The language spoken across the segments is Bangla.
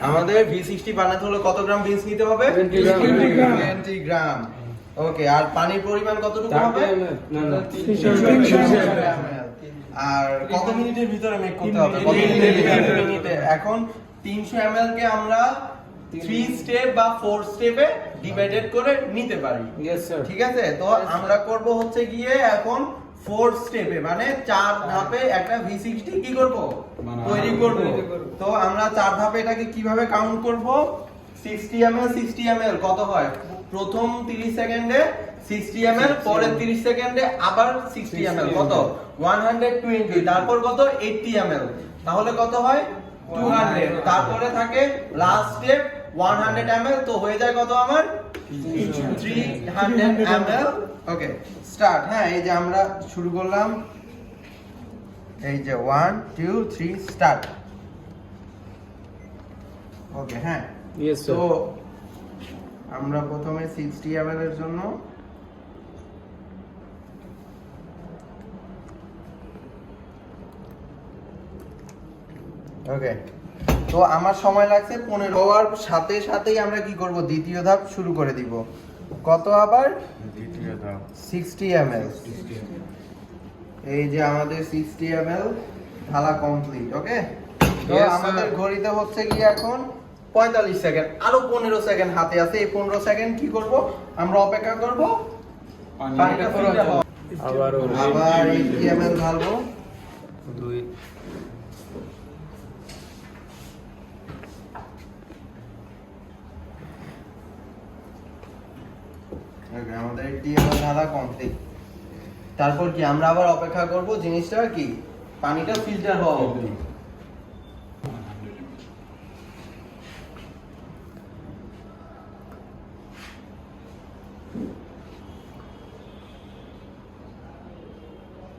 আমাদের V60 বানাতে হলে কত গ্রাম বিনস নিতে হবে? 20 গ্রাম। ওকে, আর পানির পরিমাণ কতটুকু হবে? আর কত মিনিটের ভিতরে মেক করতে হবে? কত মিনিটে? এখন 300 ml কে আমরা 3 স্টেপ বা 4 স্টেপে ডিভাইডেড করে নিতে পারি। ঠিক আছে, তো আমরা করব হচ্ছে গিয়ে এখন 4 স্টেপে, মানে 4 ধাপে একটা V60 কি করব? তৈরি করব। তো আমরা 4 ধাপে এটাকে কিভাবে কাউন্ট করব? 60 ml 60 ml কত হয়? প্রথম 30 সেকেন্ডে 60 ml, পরের 30 সেকেন্ডে আবার 60 ml, কত? 120। তারপর কত? 80 ml, তাহলে কত হয়? 200। তারপরে থাকে লাস্ট স্টেপ 100 ml, তো হয়ে যায় কত আমার? 300 ml। ওকে, স্টার্ট। হ্যাঁ, এই যে আমরা শুরু করলাম, এই যে 1 2 3 স্টার্ট। ওকে, হ্যাঁ, তো আমরা প্রথমে 60 ml এর জন্য ওকে, তো আমার সময় লাগছে 15। হওয়ার সাথে সাথেই আমরা কি করব? দ্বিতীয় ধাপ শুরু করে দিব। কত আবার? দ্বিতীয় ধাপ 60 ml। এই যে আমাদের 60 ml ঢালা কমপ্লিট। ওকে, তো আমাদের ঘড়িতে হচ্ছে কি এখন 45 সেকেন্ড, আরো 15 সেকেন্ড হাতে আছে। এই 15 সেকেন্ড কি করব? আমরা অপেক্ষা করব পানিটা ফিল্টার হওয়া। আবার 80 ml ঢালবো। 2 আমাদের 80 ml ঢালা কমপ্লিট। তারপর কি আমরা আবার অপেক্ষা করব জিনিসটা কি পানিটা ফিল্টার হওয়া অবধি।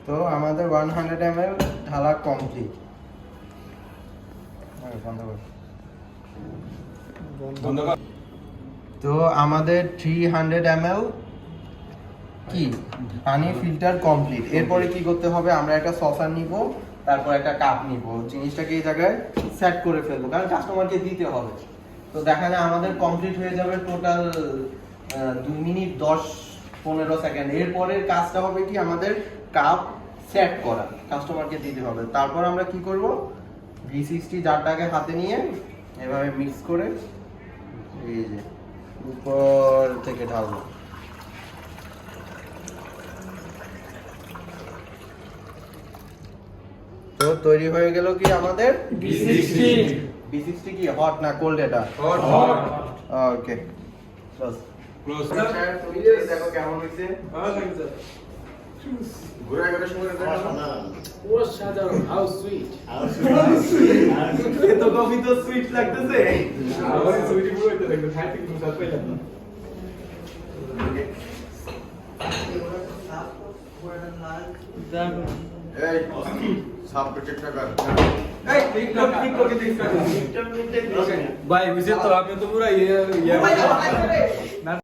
তো আমাদের 100 ml ঢালা কমপ্লিট। তো আমাদের 300 ml কি পানি ফিল্টার কমপ্লিট। এরপরে কি করতে হবে? আমরা একটা সসার নিব, তারপর একটা কাপ নিব, জিনিসটাকে এই জায়গায় সেট করে ফেলবো, কারণ কাস্টমারকে দিতে হবে। তো দেখা যায় আমাদের কমপ্লিট হয়ে যাবে টোটাল 2 মিনিট 10-15 সেকেন্ড। এরপরের কাজটা হবে কি আমাদের কাপ সেট করা, কাস্টমারকে দিতে হবে। তারপর আমরা কি করব? V60 জারটাকে হাতে নিয়ে এভাবে মিক্স করে এই যে উপর থেকে ঢালবো। তো তৈরি হয়ে গেল কি আমাদের V60। V60 কি হট না কোল্ড? এটা হট। ওকে, ক্লোজ ক্লোজ। দেখো কেমন হইছে। ভালো লাগছে। ঘুরে গেলে সময় দেখো না। ও সাধারণ, হাউ সুইট, হাউ সুইট। তো কফি তো সুইট লাগতেছে। আমার সুইট পুরো হইতে লাগবে, খাইতে কিন্তু স্বাদ পাইলাম না। এই সাপ চেষ্টা কর। এই ঠিক করে দিস। ভাই বুঝে তো আপনি তো পুরো ইয়ে